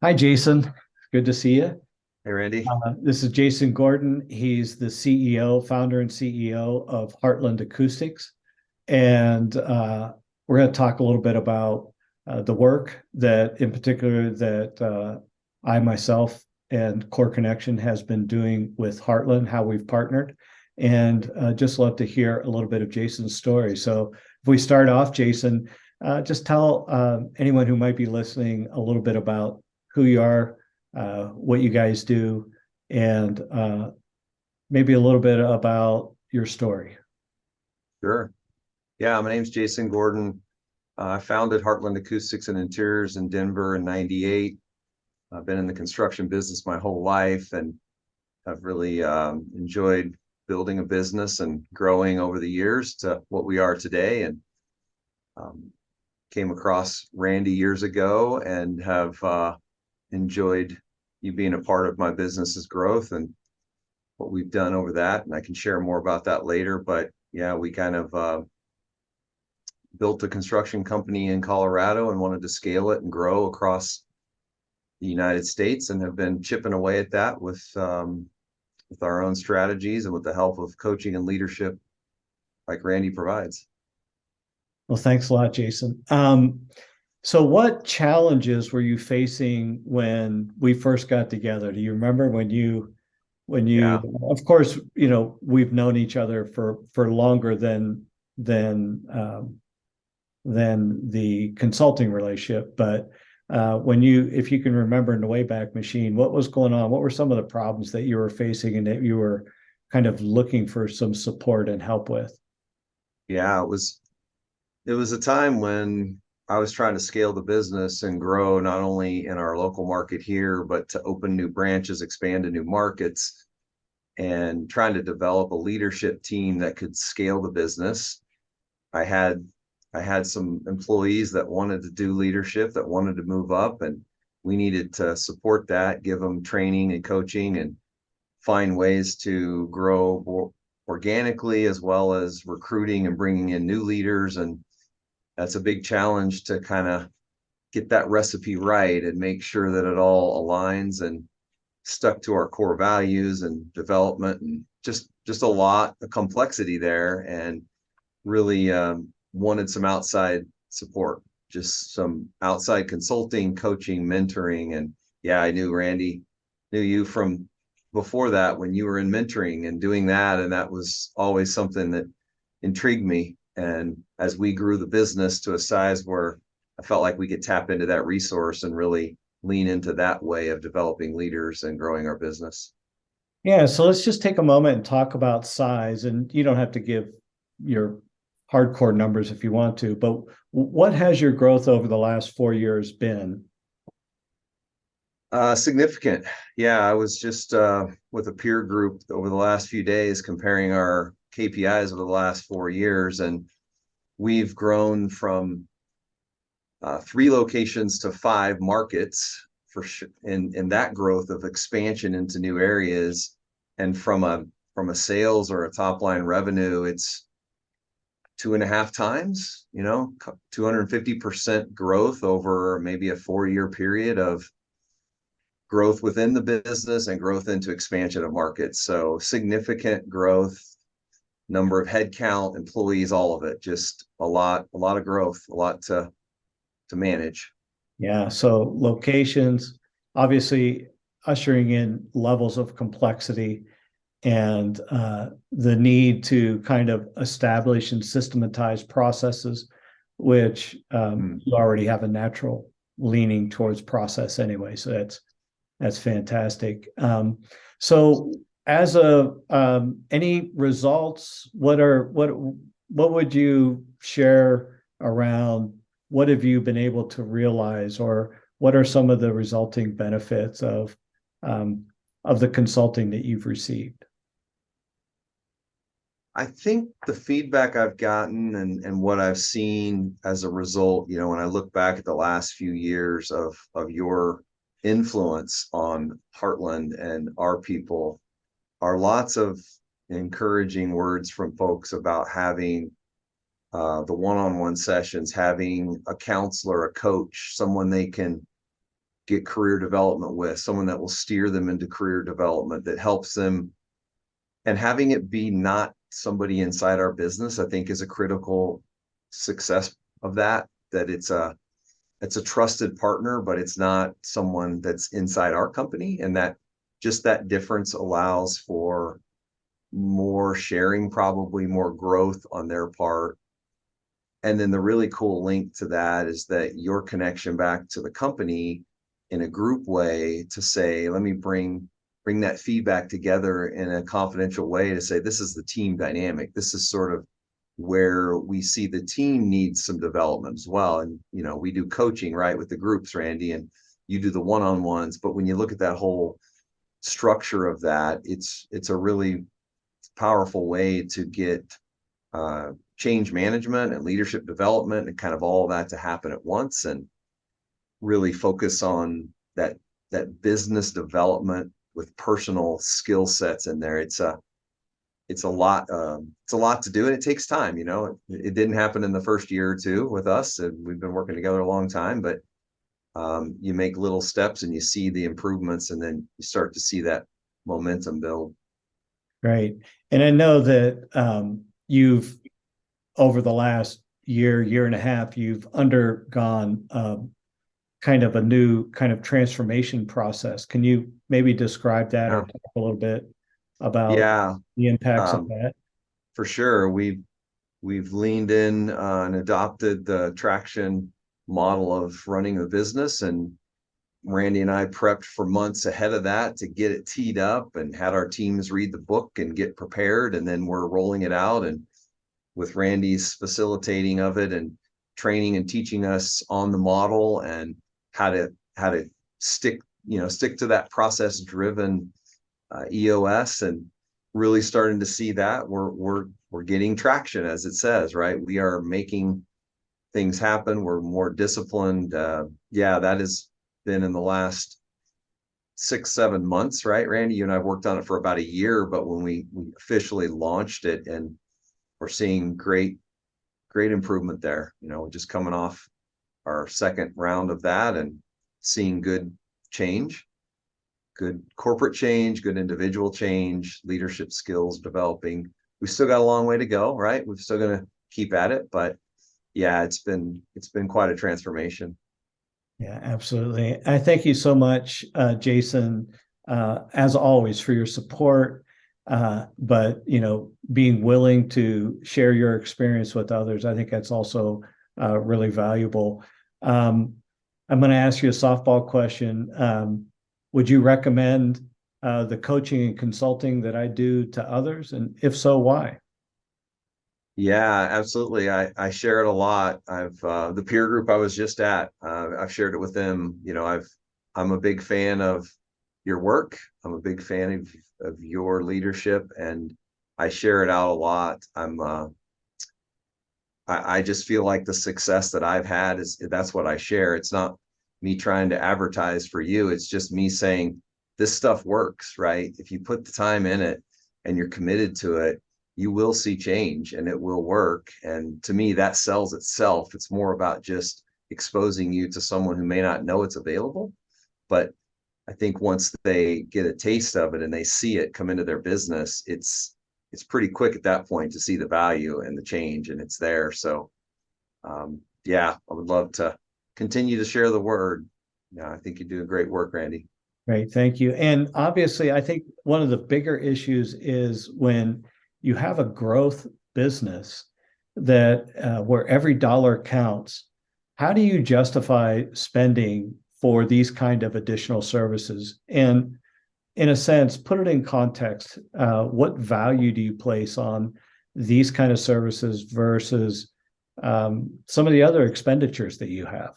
Hi, Jason. Good to see you. Hey, Randy. This is Jason Gordon. He's the CEO, founder and CEO of Heartland Acoustics. And we're going to talk a little bit about the work that, in particular, that I myself and Core Connection has been doing with Heartland, how we've partnered, and just love to hear a little bit of Jason's story. So, if we start off, Jason, just tell anyone who might be listening a little bit about who you are, what you guys do, and maybe a little bit about your story. Sure. Yeah, my name's Jason Gordon. I founded Heartland Acoustics and Interiors in Denver in '98. I've been in the construction business my whole life and have really enjoyed building a business and growing over the years to what we are today. And um, came across Randy years ago and have enjoyed you being a part of my business's growth and what we've done over that. And I can share more about that later. But yeah, we kind of built a construction company in Colorado and wanted to scale it and grow across the United States, and have been chipping away at that with our own strategies and with the help of coaching and leadership like Randy provides. Well, thanks a lot, Jason. So what challenges were you facing when we first got together? Do you remember when you Yeah. of course, we've known each other for longer than the consulting relationship, but if you can remember in the Wayback Machine, what was going on? What were some of the problems that you were facing and that you were kind of looking for some support and help with? Yeah, it was a time when I was trying to scale the business and grow not only in our local market here, but to open new branches, expand to new markets, and trying to develop a leadership team that could scale the business. I had I had some employees that wanted to do leadership, that wanted to move up, and we needed to support that, give them training and coaching, and find ways to grow organically as well as recruiting and bringing in new leaders. And that's a big challenge to kind of get that recipe right and make sure that it all aligns and stuck to our core values and development, and just a lot of complexity there. And really wanted some outside support, just some outside consulting, coaching, mentoring. And yeah, I knew you from before that when you were in mentoring and doing that. And that was always something that intrigued me. And as we grew the business to a size where I felt like we could tap into that resource and really lean into that way of developing leaders and growing our business. Yeah, so let's just take a moment and talk about size. And you don't have to give your hardcore numbers if you want to, but what has your growth over the last 4 years been? Significant. Yeah, I was just with a peer group over the last few days comparing our KPIs over the last 4 years, and we've grown from 3 locations to 5 markets in that growth of expansion into new areas. And from a sales or a top line revenue, it's 2.5 times, 250% growth over maybe a 4-year period of growth within the business and growth into expansion of markets. So significant growth, number of headcount, employees, all of it. Just a lot of growth, a lot to manage. Yeah, so locations, obviously ushering in levels of complexity and the need to kind of establish and systematize processes, which Mm. you already have a natural leaning towards process anyway. So that's fantastic. So as a any results, what would you share around what have you been able to realize, or what are some of the resulting benefits of the consulting that you've received? I think the feedback I've gotten and what I've seen as a result, when I look back at the last few years of your influence on Heartland and our people, are lots of encouraging words from folks about having the one-on-one sessions, having a counselor, a coach, someone they can get career development with, someone that will steer them into career development, that helps them. And having it be not somebody inside our business, I think, is a critical success of that, that it's a trusted partner, but it's not someone that's inside our company. And that just that difference allows for more sharing, probably more growth on their part. And then the really cool link to that is that your connection back to the company in a group way to say, let me bring that feedback together in a confidential way to say, this is the team dynamic. This is sort of where we see the team needs some development as well. And, you know, we do coaching, right, with the groups, Randy, and you do the one-on-ones. But when you look at that whole structure of that, it's a really powerful way to get change management and leadership development and kind of all that to happen at once, and really focus on that business development with personal skill sets in there. It's a lot to do, and it takes time. You know, it didn't happen in the first year or two with us, and we've been working together a long time, but you make little steps and you see the improvements, and then you start to see that momentum build. Right. And I know that you've, over the last year and a half, you've undergone kind of a new kind of transformation process. Can you maybe describe that or Yeah. talk a little bit about Yeah, the impacts of um, that? for sure. We've leaned in and adopted the traction model of running a business, and Randy and I prepped for months ahead of that to get it teed up and had our teams read the book and get prepared, and then we're rolling it out, and with Randy's facilitating of it and training and teaching us on the model and how to stick to that process driven EOS, and really starting to see that we're getting traction, as it says, right? We are making things happen. We're more disciplined. Yeah, that has been in the last 6, 7 months, right, Randy? You and I have worked on it for about a year, but when we officially launched it, and we're seeing great improvement there. You know, just coming off our second round of that and seeing good change, good corporate change, good individual change, leadership skills developing. We still got a long way to go, right? We're still going to keep at it, but yeah, it's been quite a transformation. Yeah, absolutely. I thank you so much, Jason, as always, for your support. But being willing to share your experience with others, I think that's also really valuable. Um, I'm going to ask you a softball question. Would you recommend the coaching and consulting that I do to others? And if so, why? Yeah, absolutely. I share it a lot. I've the peer group I was just at, I've shared it with them. You know, I'm a big fan of your work. I'm a big fan of your leadership, and I share it out a lot. I just feel like the success that I've had is that's what I share. It's not me trying to advertise for you. It's just me saying this stuff works, right? If you put the time in it and you're committed to it, you will see change and it will work. And to me, that sells itself. It's more about just exposing you to someone who may not know it's available. But I think once they get a taste of it and they see it come into their business, it's pretty quick at that point to see the value and the change, and it's there. So yeah, I would love to continue to share the word. Yeah, I think you do great work, Randy. Great, thank you. And obviously, I think one of the bigger issues is when you have a growth business that where every dollar counts. How do you justify spending for these kind of additional services? And in a sense, put it in context. What value do you place on these kind of services versus some of the other expenditures that you have?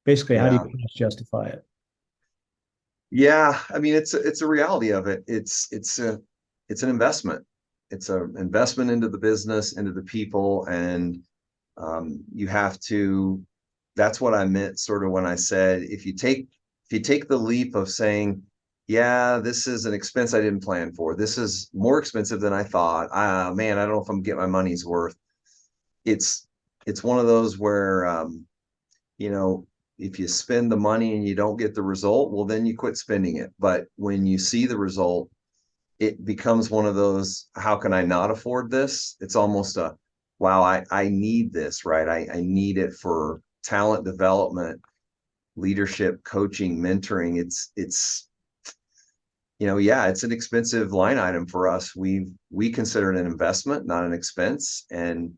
Basically, how do Yeah. you justify it? Yeah, I mean it's a reality of it. It's an investment. It's an investment into the business, into the people, and you have to. That's what I meant, sort of, when I said if you take the leap of saying, yeah, this is an expense I didn't plan for. This is more expensive than I thought. Man, I don't know if I'm getting my money's worth. It's it's one of those where you know if you spend the money and you don't get the result, well, then you quit spending it. But when you see the result, it becomes one of those, how can I not afford this? It's almost a, wow, I need this, right? I need it for talent development, leadership, coaching, mentoring. It's, yeah, it's an expensive line item for us. We consider it an investment, not an expense. And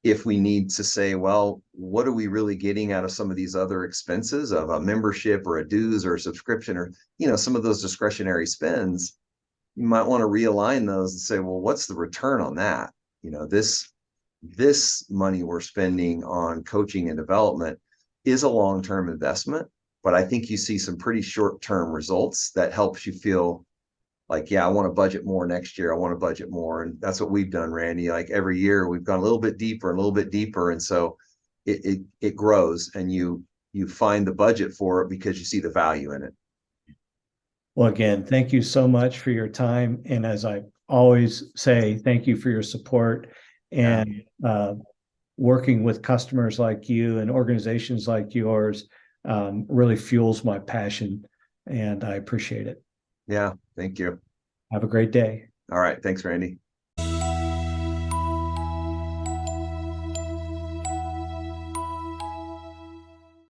if we need to say, well, what are we really getting out of some of these other expenses of a membership or a dues or a subscription or, some of those discretionary spends, you might want to realign those and say, well, what's the return on that? This money we're spending on coaching and development is a long-term investment, but I think you see some pretty short-term results that helps you feel like, yeah, I want to budget more next year. I want to budget more. And that's what we've done, Randy. Like every year we've gone a little bit deeper and a little bit deeper. And so it grows, and you find the budget for it because you see the value in it. Well, again, thank you so much for your time. And as I always say, thank you for your support and working with customers like you and organizations like yours really fuels my passion, and I appreciate it. Yeah, thank you. Have a great day. All right. Thanks, Randy.